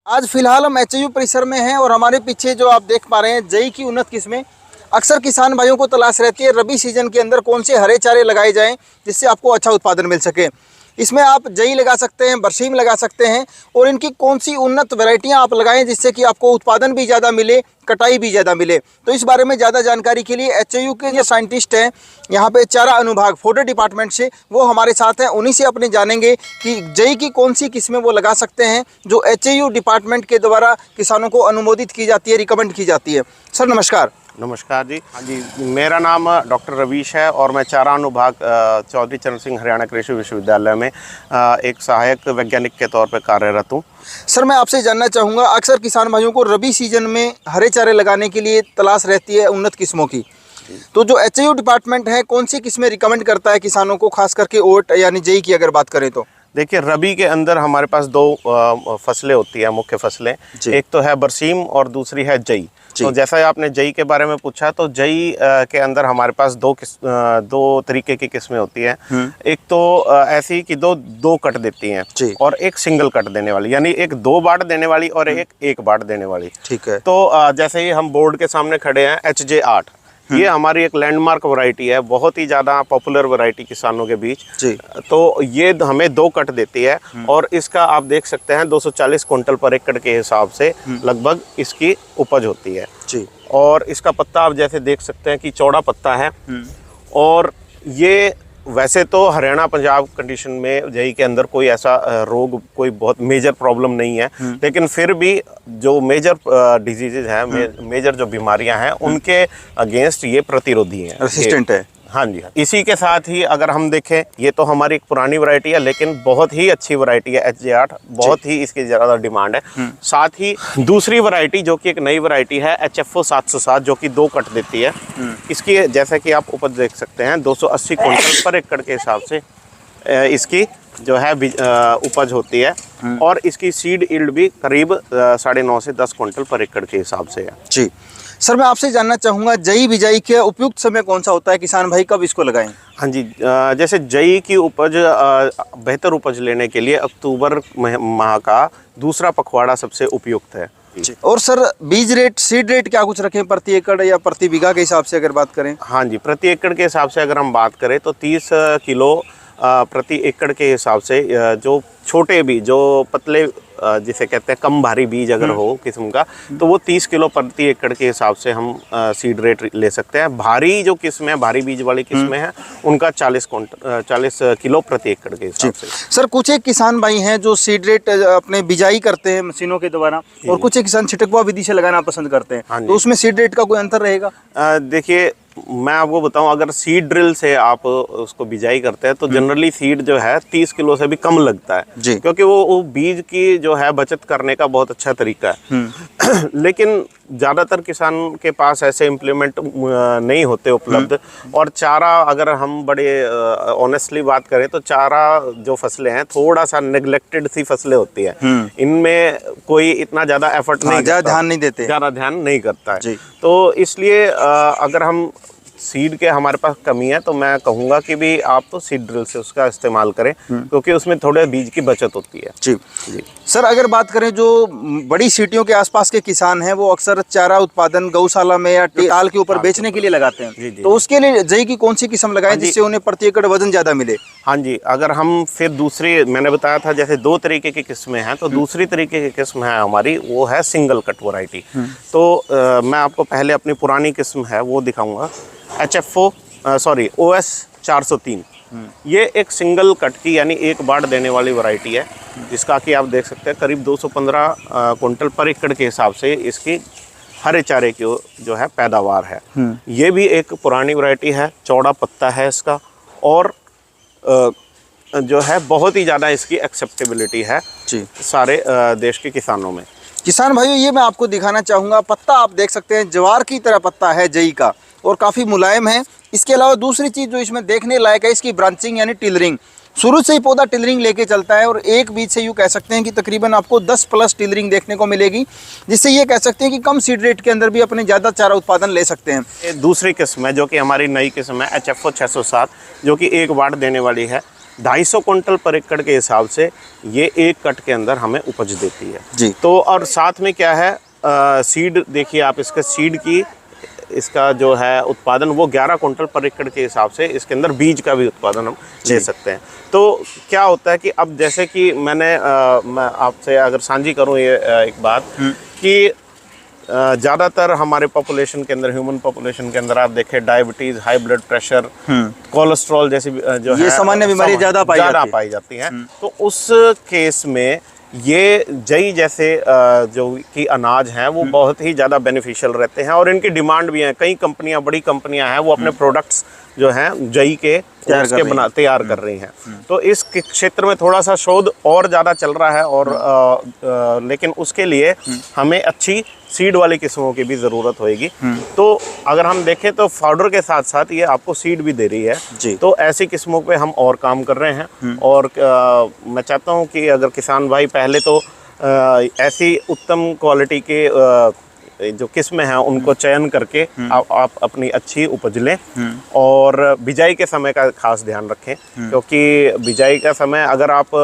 आज फिलहाल हम एचयू परिसर में हैं और हमारे पीछे जो आप देख पा रहे हैं जई की उन्नत किस्में। अक्सर किसान भाइयों को तलाश रहती है रबी सीजन के अंदर कौन से हरे चारे लगाए जाएं जिससे आपको अच्छा उत्पादन मिल सके। इसमें आप जई लगा सकते हैं, बरसीम लगा सकते हैं और इनकी कौन सी उन्नत वैरायटियां आप लगाएं जिससे कि आपको उत्पादन भी ज़्यादा मिले, कटाई भी ज़्यादा मिले। तो इस बारे में ज़्यादा जानकारी के लिए एचयू के जो साइंटिस्ट हैं यहाँ पे चारा अनुभाग फॉडर डिपार्टमेंट से, वो हमारे साथ हैं। उन्हीं से अपने जानेंगे कि जई की कौन सी किस्में वो लगा सकते हैं जो एचयू डिपार्टमेंट के द्वारा किसानों को अनुमोदित की जाती है, रिकमेंड की जाती है। सर नमस्कार। नमस्कार जी। हाँ जी, मेरा नाम डॉक्टर रवीश है और मैं चारा अनुभाग चौधरी चरण सिंह हरियाणा कृषि विश्वविद्यालय में एक सहायक वैज्ञानिक के तौर पर कार्यरत हूँ। सर मैं आपसे जानना चाहूँगा, अक्सर किसान भाइयों को रबी सीजन में हरे चारे लगाने के लिए तलाश रहती है उन्नत किस्मों की, तो जो एचयू डिपार्टमेंट है कौन सी किस्में रिकमेंड करता है किसानों को, खास करके ओट यानी जई की अगर बात करें तो? देखिए, रबी के अंदर हमारे पास दो फसलें होती हैं, मुख्य फसलें। एक तो है बरसीम और दूसरी है जई। तो जैसा आपने जई के बारे में पूछा, तो जई के अंदर हमारे पास दो तरीके की किस्में होती हैं। एक तो ऐसी कि दो कट देती हैं और एक सिंगल कट देने वाली, यानी एक 2 बाट देने वाली और एक बाट देने वाली। ठीक है। तो जैसे ही हम बोर्ड के सामने खड़े हैं, HJ8 ये हमारी एक लैंडमार्क वैरायटी है, बहुत ही ज़्यादा पॉपुलर वैरायटी किसानों के बीच जी। तो ये हमें 2 कट देती है और इसका आप देख सकते हैं 240 कुंटल पर एकड़ के हिसाब से लगभग इसकी उपज होती है जी। और इसका पत्ता आप जैसे देख सकते हैं कि चौड़ा पत्ता है। और ये वैसे तो हरियाणा पंजाब कंडीशन में जई के अंदर कोई ऐसा रोग, कोई बहुत मेजर प्रॉब्लम नहीं है, लेकिन फिर भी जो मेजर डिजीजेज हैं, मेजर जो बीमारियां हैं, उनके अगेंस्ट ये प्रतिरोधी है, रेसिस्टेंट है। हाँ जी हाँ। इसी के साथ ही अगर हम देखें, ये तो हमारी एक पुरानी वैरायटी है लेकिन बहुत ही अच्छी वैरायटी है HJ8, बहुत ही इसकी ज़्यादा डिमांड है। साथ ही दूसरी वैरायटी जो कि एक नई वैरायटी है HFO 707 जो कि 2 कट देती है। इसकी जैसे कि आप उपज देख सकते हैं 280 कुंटल पर एकड़ के हिसाब से इसकी जो है उपज होती है और इसकी सीड यील्ड भी करीब 9.5 से 10 कुंटल पर एकड़ के हिसाब से है जी। सर मैं आपसे जानना चाहूँगा, जई बिजाई के उपयुक्त समय कौन सा होता है, किसान भाई कब इसको लगाएं? हाँ जी, जैसे जई की उपज बेहतर उपज लेने के लिए अक्टूबर माह का दूसरा पखवाड़ा सबसे उपयुक्त है। और सर बीज रेट, सीड रेट क्या कुछ रखें प्रति एकड़ या प्रति बीघा के हिसाब से अगर बात करें? हाँ जी, प्रति एकड़ के हिसाब से अगर हम बात करें तो 30 किलो प्रति एकड़ के हिसाब से, जो छोटे बीज, जो पतले जिसे कहते हैं कम भारी बीज अगर हो किस्म का, तो वो 30 किलो प्रति एकड़ के हिसाब से हम सीड रेट ले सकते हैं। भारी जो किस्में हैं, भारी बीज वाली किस्में हैं, उनका 40 किलो प्रति एकड़ के हिसाब से। सर कुछ एक किसान भाई हैं जो सीड रेट अपने बिजाई करते हैं मशीनों के द्वारा और कुछ एक किसान छिटकवा विधि से लगाना पसंद करते हैं, तो उसमें सीड रेट का कोई अंतर रहेगा? देखिए, मैं आपको बताऊं, अगर सीड ड्रिल से आप उसको बिजाई करते हैं तो जनरली सीड जो है 30 किलो से भी कम लगता है जी। क्योंकि वो बीज की जो है बचत करने का बहुत अच्छा तरीका है। लेकिन ज़्यादातर किसान के पास ऐसे इम्प्लीमेंट नहीं होते उपलब्ध। और चारा, अगर हम बड़े ऑनेस्टली बात करें तो चारा जो फसलें हैं थोड़ा सा नेग्लेक्टेड सी फसलें होती है, इनमें कोई इतना ज़्यादा एफर्ट नहीं, ध्यान नहीं देते, ज़्यादा ध्यान नहीं करता है। तो इसलिए अगर हम सीड के हमारे पास कमी है तो मैं कहूँगा कि भी आप तो सीड ड्रिल से उसका इस्तेमाल करें, क्योंकि उसमें थोड़े बीज की बचत होती है जी। सर अगर बात करें जो बड़ी सिटियों के आसपास के किसान हैं वो अक्सर चारा उत्पादन गौशाला में या टाल के ऊपर बेचने के लिए लगाते हैं, तो उसके लिए जई की कौन सी किस्म लगाएं जिससे उन्हें प्रति एकड़ वजन ज्यादा मिले? हाँ जी, अगर हम फिर दूसरी, मैंने बताया था जैसे 2 तरीके की किस्में हैं, तो दूसरी तरीके की किस्म है हमारी, वो है सिंगल कट वैरायटी। तो मैं आपको पहले अपनी पुरानी किस्म है वो दिखाऊंगा, OS 403। ये एक सिंगल कट की यानी 1 बाट देने वाली वैरायटी है, जिसका कि आप देख सकते हैं करीब 215 कुंटल पर एकड़ के हिसाब से इसकी हरे चारे की जो है पैदावार है। ये भी एक पुरानी वैरायटी है, चौड़ा पत्ता है इसका और जो है बहुत ही ज़्यादा इसकी एक्सेप्टेबिलिटी है जी सारे देश के किसानों में। किसान भाइयों, ये मैं आपको दिखाना चाहूँगा, पत्ता आप देख सकते हैं ज्वार की तरह पत्ता है जई का और काफ़ी मुलायम है। इसके अलावा दूसरी चीज़ जो इसमें देखने लायक है इसकी ब्रांचिंग यानी टिलरिंग। शुरू से ही पौधा टिलरिंग लेके चलता है और एक बीज से यूँ कह सकते हैं कि तकरीबन आपको 10+ टिलरिंग देखने को मिलेगी, जिससे ये कह सकते हैं कि कम सीड रेट के अंदर भी अपने ज़्यादा चारा उत्पादन ले सकते हैं। ये दूसरी किस्म है जो कि हमारी नई किस्म है HFO 607, जो कि 1 बाट देने वाली है। 250 क्विंटल पर एकड़ के हिसाब से ये एक कट के अंदर हमें उपज देती है जी। तो और साथ में क्या है, सीड देखिए आप, इसका सीड की इसका जो है उत्पादन वो 11 क्विंटल पर एकड़ के हिसाब से इसके अंदर बीज का भी उत्पादन हम ले सकते हैं। तो क्या होता है कि अब जैसे कि मैं आपसे अगर साझी करूं ये एक बात कि ज़्यादातर हमारे पॉपुलेशन के अंदर, ह्यूमन पॉपुलेशन के अंदर आप देखें diabetes, high blood pressure, cholesterol जैसी जो ये सामान्य बीमारी ज़्यादा पाई जाती है। तो उस केस में ये जई जैसे जो कि अनाज हैं वो बहुत ही ज़्यादा बेनिफिशियल रहते हैं और इनकी डिमांड भी है। कई कंपनियां, बड़ी कंपनियां हैं वो अपने प्रोडक्ट्स जो हैं जई के तैयार कर रही हैं। तो इस क्षेत्र में थोड़ा सा शोध और ज़्यादा चल रहा है और लेकिन उसके लिए हमें अच्छी सीड वाली किस्मों की भी ज़रूरत होगी। तो अगर हम देखें तो पाउडर के साथ साथ ये आपको सीड भी दे रही है जी। तो ऐसी किस्मों पे हम और काम कर रहे हैं और मैं चाहता हूँ कि अगर किसान भाई पहले तो ऐसी उत्तम क्वालिटी के जो किस्में हैं उनको चयन करके आप अपनी अच्छी उपज लें और बिजाई के समय का खास ध्यान रखें, क्योंकि बिजाई का समय अगर आप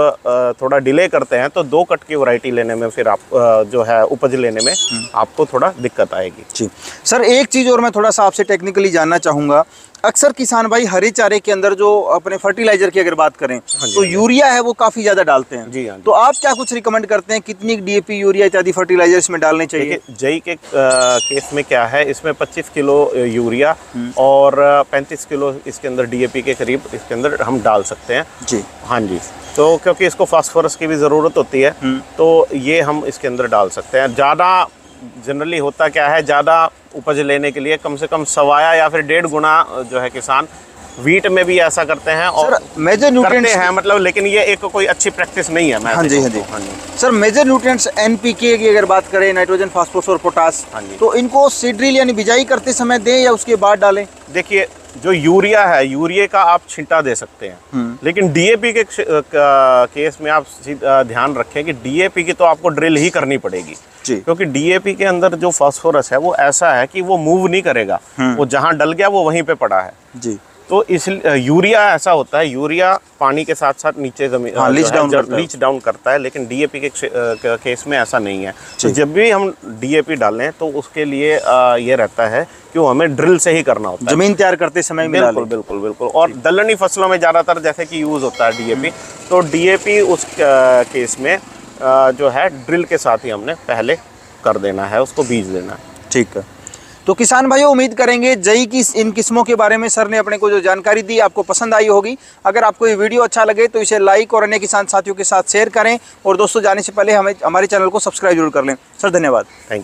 थोड़ा डिले करते हैं तो 2 कट की वैरायटी लेने में फिर आप जो है उपज लेने में आपको थोड़ा दिक्कत आएगी जी। सर एक चीज़ और मैं थोड़ा सा आपसे टेक्निकली जानना चाहूँगा, अक्सर किसान भाई हरे चारे के अंदर जो अपने फर्टिलाइजर की अगर बात करें तो यूरिया है वो काफ़ी ज़्यादा डालते हैं जी। तो आप क्या कुछ रिकमेंड करते हैं, कितनी डीएपी, यूरिया इत्यादि फर्टिलाइजर इसमें डालने चाहिए? जई के केस में क्या है, इसमें 25 किलो यूरिया और 35 किलो इसके अंदर डीएपी के करीब इसके अंदर हम डाल सकते हैं जी। हाँ जी, तो क्योंकि इसको फास्फोरस की भी ज़रूरत होती है तो ये हम इसके अंदर डाल सकते हैं। ज़्यादा जनरली होता क्या है, ज़्यादा उपज लेने के लिए कम से कम 1.25 या फिर 1.5 गुना जो है किसान वीट में भी ऐसा करते हैं और मेजर न्यूट्रिएंट्स हैं मतलब, लेकिन ये एक कोई अच्छी प्रैक्टिस नहीं है। मैं हाँ जी। सर मेजर न्यूट्रिएंट्स एनपीके की अगर बात करें, नाइट्रोजन, फास्फोरस और पोटास, तो इनको सीड ड्रिल यानी बिजाई करते समय दें या उसके बाद डालें? देखिए जो यूरिया है, यूरिया का आप छिंटा दे सकते हैं, लेकिन डीएपी के केस में आप ध्यान रखें कि डीएपी की तो आपको ड्रिल ही करनी पड़ेगी जी। क्योंकि डीएपी के अंदर जो फास्फोरस है वो ऐसा है कि वो मूव नहीं करेगा, वो जहां डल गया वो वहीं पे पड़ा है जी। तो इस यूरिया ऐसा होता है, यूरिया पानी के साथ साथ नीचे जमीन लीच डाउन करता है, लेकिन डीएपी के केस में ऐसा नहीं है। तो जब भी हम डीएपी डालें तो उसके लिए ये रहता है कि वो हमें ड्रिल से ही करना होता है, जमीन तैयार करते समय। बिल्कुल। और दलहनी फसलों में ज़्यादातर जैसे कि यूज़ होता है डीएपी, तो डीएपी उस केस में जो है ड्रिल के साथ ही हमने पहले कर देना है, उसको बीज देना है। ठीक है। तो किसान भाइयों उम्मीद करेंगे जई की इन किस्मों के बारे में सर ने अपने को जो जानकारी दी आपको पसंद आई होगी। अगर आपको ये वीडियो अच्छा लगे तो इसे लाइक और अन्य किसान साथियों के साथ शेयर करें और दोस्तों जाने से पहले हमारे चैनल को सब्सक्राइब जरूर कर लें। सर धन्यवाद। Thank you.